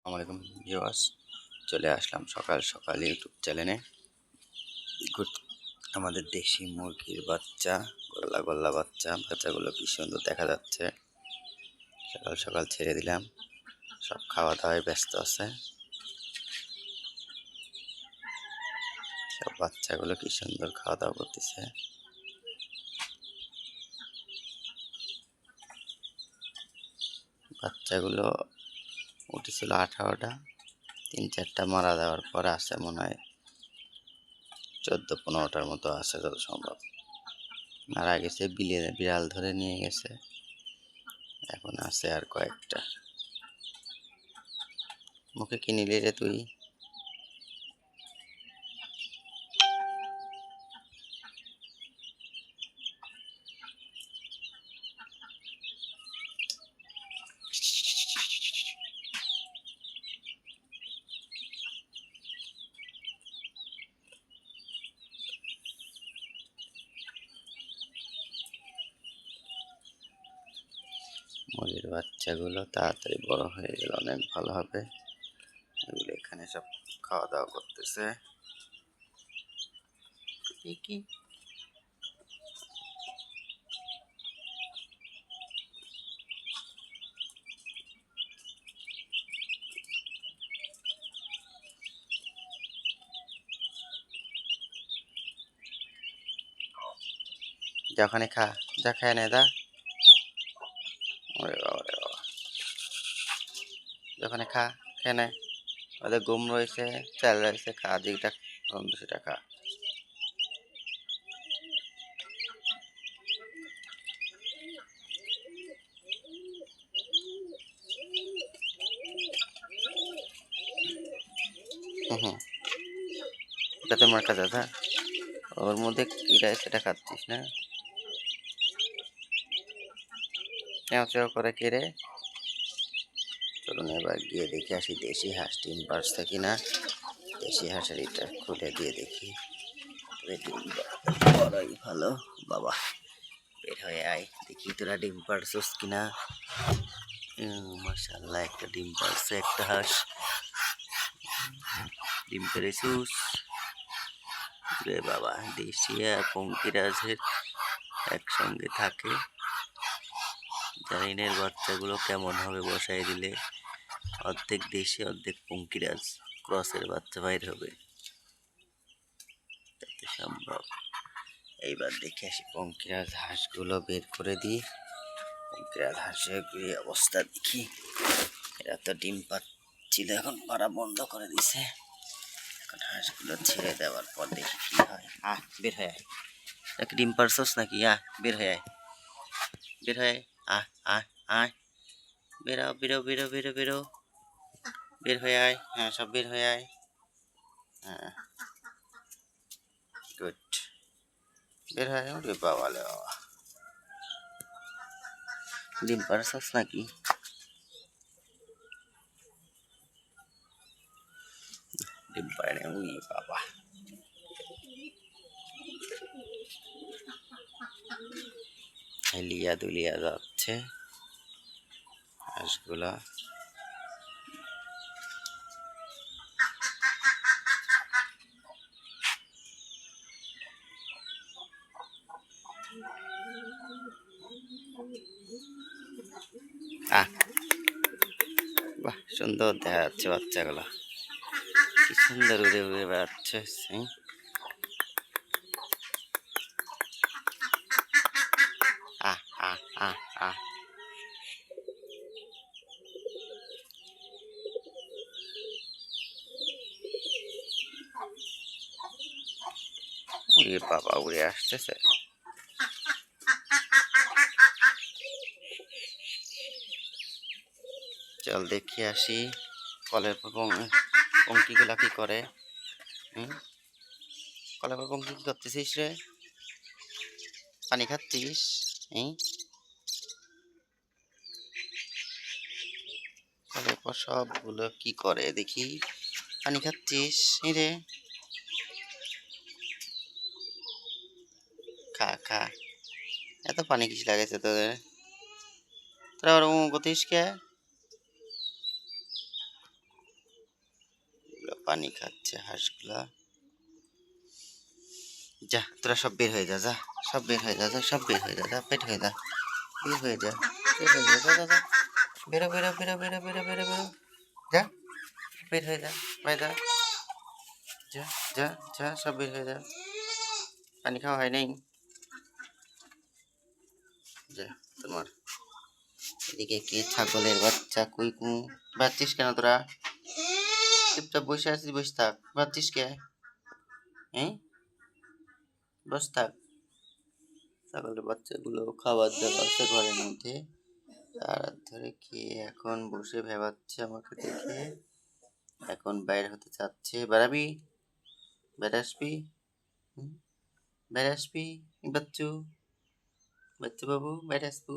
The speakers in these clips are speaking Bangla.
আসসালামাইকুম ভিউয়ার্স, চলে আসলাম সকাল সকাল ইউটিউব চ্যানেলে। গুড, আমাদের দেশি মুরগির বাচ্চা, গোল্লা গোল্লা বাচ্চাগুলো কি সুন্দর দেখা যাচ্ছে। সকাল সকাল ছেড়ে দিলাম, সব খাওয়া দাওয়ায় ব্যস্ত আছে। সব বাচ্চাগুলো কি সুন্দর খাওয়া দাওয়া করতেছে। বাচ্চাগুলো উঠেছিল 18টা, 3-4টা মারা যাওয়ার পরে আছে মনে হয় 14-15টার মতো আছে যত সম্ভব। মারা গেছে, বিড়াল ধরে নিয়ে গেছে। এখন আছে আর কয়েকটা। মুখে কি নিলি রে তুই? মুরগির বাচ্চাগুলো তাড়াতাড়ি বড় হয়ে গেলে অনেক ভালো হবে। এগুলো এখানে সব খাওয়া দাওয়া করতেছে। কি যা ওখানে খা, যা খায় নে দা। ওরে বাবা রে বাবা, ওখানে খা, খেয়ে নে। ওদের ঘুম রয়েছে, চাল রয়েছে, খা যেটা সেটা খা। হুম, ওটা তোমার কাছে দা। ওর মধ্যে কিরা সেটা খাচ্ছিস না? কেউ চেউ করে কে রে? চলুন এবার গিয়ে দেখে আসি দেশি হাঁস ডিম পারছে কিনা। দেশি হাঁসের এটা খুলে দিয়ে দেখি। ডিম বড়ই ভালো বাবা। বের হয়ে আয়, দেখি তোরা ডিম পারছস কিনা। মাশাআল্লাহ, একটা ডিম পারছে একটা হাঁস। ডিম পেরেছুস রে বাবা। দেশি আর পঙ্কিরাজের একসঙ্গে থাকে। জানিনের বাচ্চাগুলো কেমন হবে বসাই দিলে। অর্ধেক দেশি অর্ধেক পঙ্কিরাজ ক্রসের বাচ্চা বাইর হবে যাতে সম্ভব। এইবার দেখে আসি পঙ্কিরাজ হাঁসগুলো বের করে দিই। পঙ্কিরাজ হাঁসের অবস্থা দেখি। এরা তো ডিম পাচ্ছিল, এখন পাড়া বন্ধ করে দিছে। এখন হাঁসগুলো ছেড়ে দেওয়ার পর দেখি কি হয়। বের হয়ে আয়, নাকি ডিম পারছস নাকি? বের হয়ে আয়, বের হয়ে আয়, আয় আয়, বেরো বেরো বেরো বেরো বেরো, বের হয়ে আয়। হ্যাঁ, সব বের হয়ে আয়। হ্যাঁ, গুড, বের হয়ে আয়। ওরে বাবা রে বাবা, ডিম পারছস নাকি? ডিম পারে না, উই বাবা। হেলিয়া দুলিয়া যাচ্ছে হাঁসগুলা। বাহ, সুন্দর দেখা যাচ্ছে বাচ্চাগুলা, কি সুন্দর উড়ে উড়ে বেড়াচ্ছে। আহ আহ আহ আহ, উড়ে বাবা উড়ে আসতেছে। চল দেখি আসি কলের পঙ্কিগুলা কি করে। কলের পঙ্কি কি করতেছিস রে? পানি খাচ্ছিস? কলের পর সবগুলো কি করে দেখি। পানি খাচ্ছিস রে? খা খা। এত পানি কিস লাগেছে তোদের? তোরা ওরকম করতিস কে? পানি খাচ্ছে হাঁসগুলা। যা তোরা সব বের হয়ে যা, যা সব বের হয়ে যা, যা সব বের হয়ে যা, যা বের হয়ে যা, বের হয়ে যা, বের হয়ে যা, যা, যা, যা। বেরো বেরো বেরো বেরো বেরো বেরো বেরো, যা বের হয়ে যা, বাইরে যা, যা যা সব বের হয়ে যা। পানি খাওয়া হয় নাই, যা তোমার। এদিকে কি ছাগলের বাচ্চা, কুই কু বাচ্চিস কেন তোরা? চুপচাপ বসে আছিস, বসে থাক, বাচ্চিস কে? হ্যাঁ বস থাক। ছাগলের বাচ্চাগুলো খাবার দেওয়া আছে ঘরের মধ্যে, তার ধরে খেয়ে এখন বসে ভেবাচ্ছে আমাকে দেখে। এখন বাইরে হতে চাচ্ছে, বেড়াবি, বেড়ে আসবি, বেড়ে আসবি বাচ্চু, বাচ্চু বাবু বাইরে আসবো।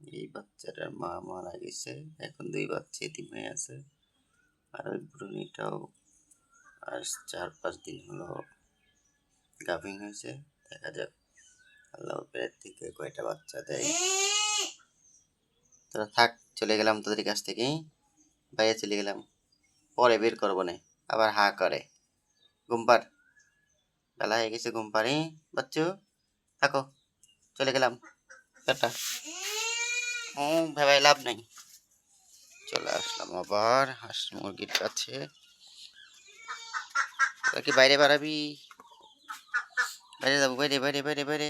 এই বাচ্চাটার মা মারা গেছে, এখন 2 বাচ্চা এতিম হয়ে আছে। আর ওই বুড়িটাও আর 4-5 দিন হলো গাভিন হয়েছে। দেখা যাক আল্লাহ পেটের থেকে কয়টা বাচ্চা দেয়। তোরা থাক, চলে গেলাম তোদের কাছ থেকে, বাইরে চলে গেলাম, পরে বের করবো না। আবার হা করে, ঘুম পাড়, বেলা হয়ে গেছে, ঘুম পাড়ি বাচ্চু, থাকো, চলে গেলাম, টাটা। ও ভেবাই লাভ নেই, চলে আসলাম আবার হাঁস মুরগির কাছে। তোরা কি বাইরে বাড়াবি? বাইরে যাবো, বাইরে বাইরে বাইরে বাইরে।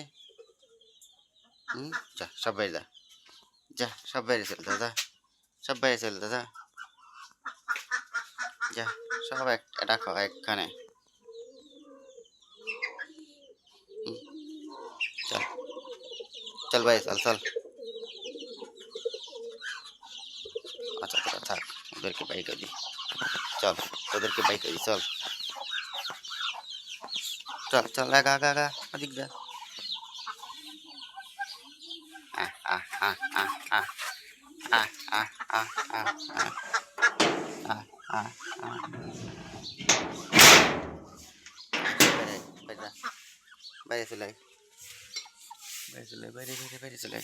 যা সব বাইরে যা, যা সব বাইরে চল দাদা, সব বাইরে চল দাদা, যা সব রাখো একখানে। চল চল বাইরে চল, চল। আচ্ছা তোরা থাক, ওদেরকে বাই করি, চল তোদেরকে বাই করি, চল চল চল, আগা আগা আগা, ওদিক যা। আহ আহ আহ আহ আহ আহ আহ আহ আহ আহ আহ আহ। বাইরে বাইরে চলে, বাইরে চলে, বাইরে বাইরে বাইরে চলে,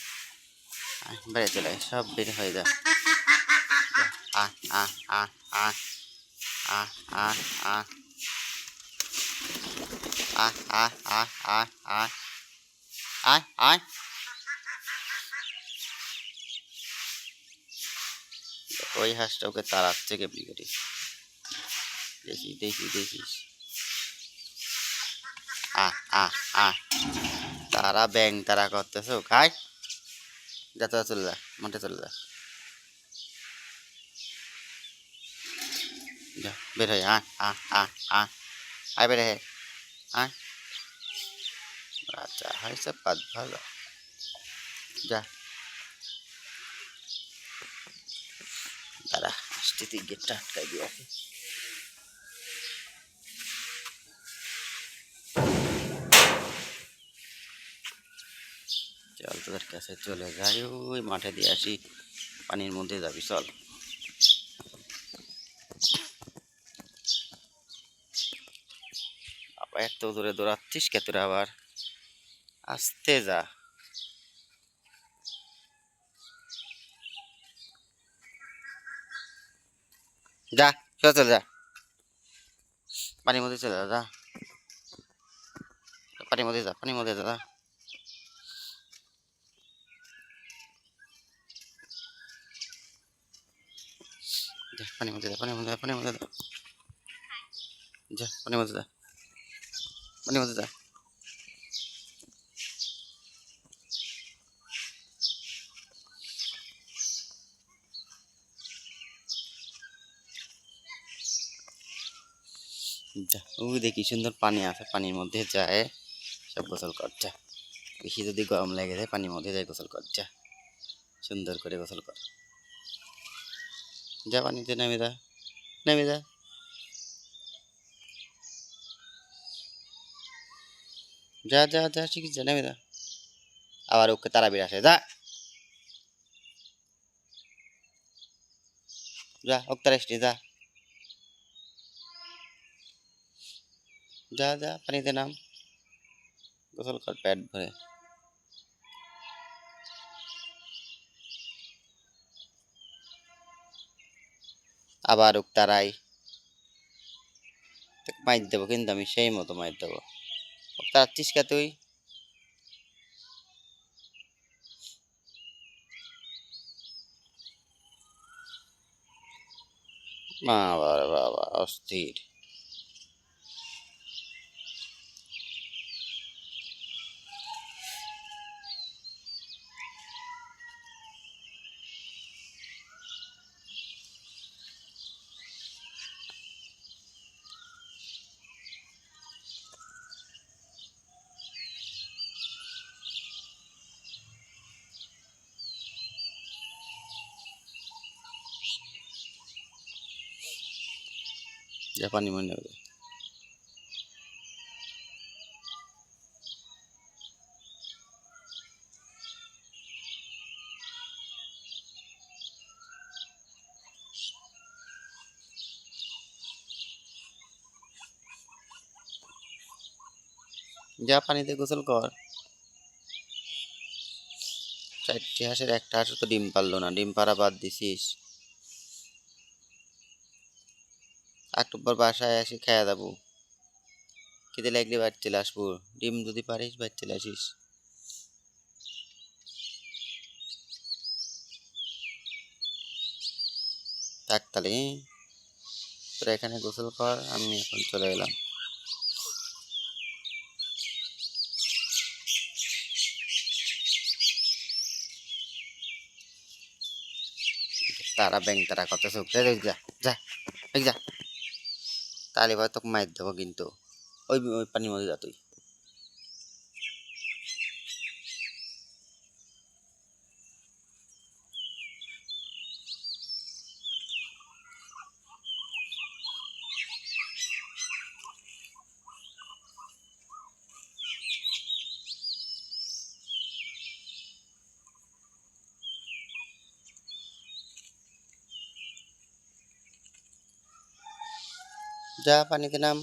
বাইরে চলে, সব বের হয়ে যা। আহ আহ আহ আহ আহ আহ আহ আহ আহ আহ আহ আহ আয় আয়। ওই হাঁসটা ওকে তাড়াচ্ছে কেমনি করে, দেখি দেখি দেখিস। আহ আহ আহ, তারা ব্যাং তারা করতেছে, খাই যা, তোরা চলে যা, মাঠে চলে যা, যা বের হয়ে আয় আহ আহ আহ, আয় বের হয়ে আয়। আচ্ছা হয়েছে, পাঁচ ভালো, যা দাঁড়া, স্থিতির গেটটা আটকাই দিয়ে আসি। চল তোদের কাছে চলে যাই, ওই মাঠে দিয়ে আসি, পানির মধ্যে যাবি চল। আবার এত দূরে দৌড়াচ্ছিস কে তোরা, আবার আস্তে যা। যা চলে যা, পানির মধ্যে চলে যা, যা পানির মধ্যে যা, পানির মধ্যে যা, যা পানির মধ্যে যা, পানির মধ্যে যা, পানির মধ্যে যা, যা পানির মধ্যে যা, পানির মধ্যে যা। যা ওই দেখি সুন্দর পানি আছে, পানির মধ্যে যায় সব গোসল কর, যা বেশি যদি গরম লেগে যায় পানির মধ্যে যায় গোসল কর, যা সুন্দর করে গোসল কর, যা পানিতে নেমে যা, নেমে যা, যা যা যা শিখিস, যা নেমে যা। আবার ওকে তারা বের আসে, যা যা ওকে তারা এসে যা, যা যা পানিতে নাম, গোসল কর পেট ভরে। আবার উক্তারাই মাইর দেবো, কিন্তু আমি সেই মতো মাইর দেবো। উক্তারাচ্ছিস কে তুই? বাবা রে বাবা, অস্থির। জাপানি মনে হবে। যা পানিতে গোসল কর। 4টি হাঁসের একটা হাঁসও তো ডিম পারলো না, ডিম পাড়া বাদ দিছিস। অক্টোবর বাসায় আসি খেয়া যাবো, খেতে লাগলে বাড়ি চলে আসবো। ডিম যদি পারিস বাড়ি চলে আসিস। থাক তাহলে, তোরা এখানে গোসল কর, আমি এখন চলে এলাম। তারা ব্যাংক তারা কত চোখ যা যা যা যা, তাহলে ভাই তোকে মাইর দেবো কিন্তু। ওই ওই পানির মধ্যে যা তুই। যা পানিতে নাম।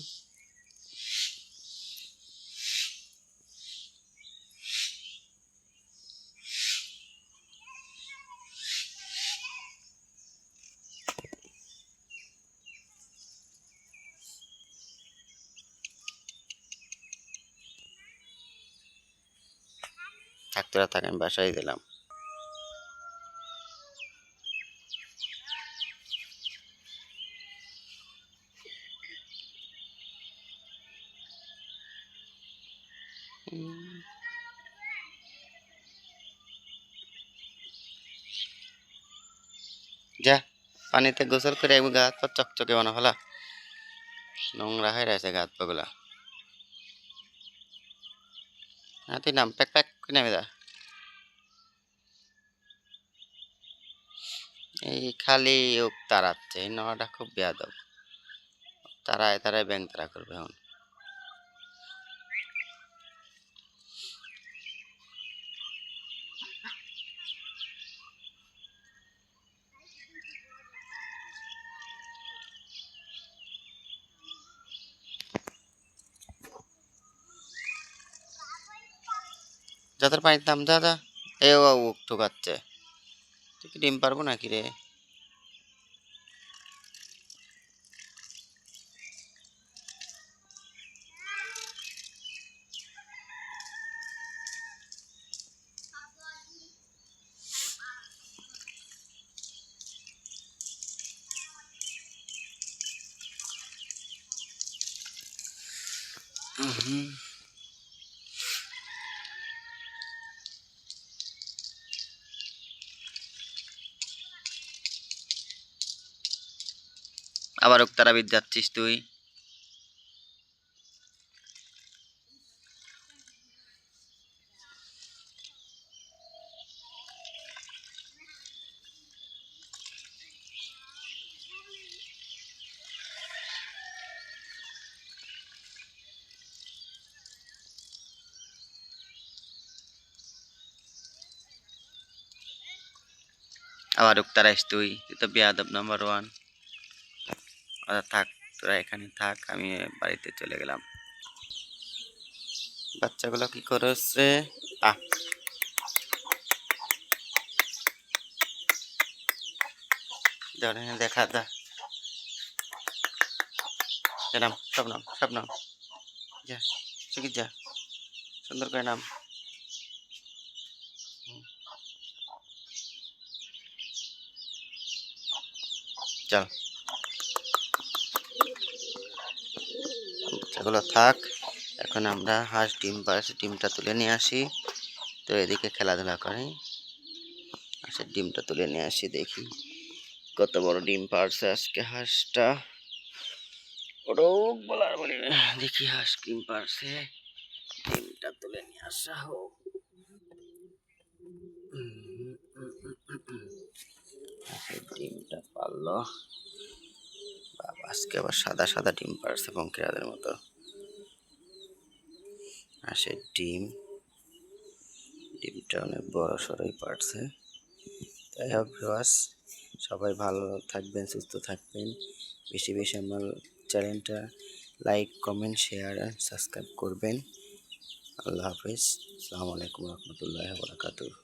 থাক তোরা থাক, আমি বাসায় দিলাম। যা পানিতে গোসল করে একবার গা হাত পা চকচকে বানা ফেলা, নোংরা হয়ে রয়েছে গা হাত পা গুলা। হ্যাঁ তুই নাম, প্যাক প্যাক করে নেমে যা। এই খালি ওক তাড়াচ্ছে, এই নটা খুব বেয়াদব। তারায় তারায় ব্যাংক তারা করবে এখন। যাদের পানির দাম যা যা। এ ও ওক ঠোকাচ্ছে, তুই কি ডিম পারবো নাকি রে? আবার ওক তারা বিদ যাচ্ছিস তুই। আবার ওক তারাইস তুই, তুই তো বেয়াদব নাম্বার 1। আচ্ছা থাক, তোরা এখানে থাক, আমি বাড়িতে চলে গেলাম। বাচ্চাগুলো কি করেছে? আহ, দেখা যা। নাম, সব নাম, যা, শিগগির যা, সুন্দর করে নাম। চল, বাচ্চাগুলো থাক। এখন আমরা হাঁস ডিম পাড়াছে, ডিমটা তুলে নিয়ে আসি। তো এদিকে খেলাধুলা করে হাঁসের ডিমটা তুলে নিয়ে আসি, দেখি কত বড় ডিম পাড়ছে আজকে হাঁসটা। রোগ বলার বলি, দেখি হাঁস ডিম পাড়ছে, ডিমটা তুলে নিয়ে আসা হোক। হাঁসের ডিমটা পারলো, বাবা আজকে আবার সাদা সাদা ডিম পাড়ছে পঙ্কিরাদের মতো। হাঁসের ডিমটা অনেক বড় সড়ই পাড়ছে। তাই হোক ভিউয়ার্স, সবাই ভালো থাকবেন, সুস্থ থাকবেন। বেশি বেশি আমার চ্যানেলটা লাইক, কমেন্ট, শেয়ার আর সাবস্ক্রাইব করবেন। আল্লাহ হাফিজ। আসসালামু আলাইকুম রহমতুল্লাহ বারাকাতুহু।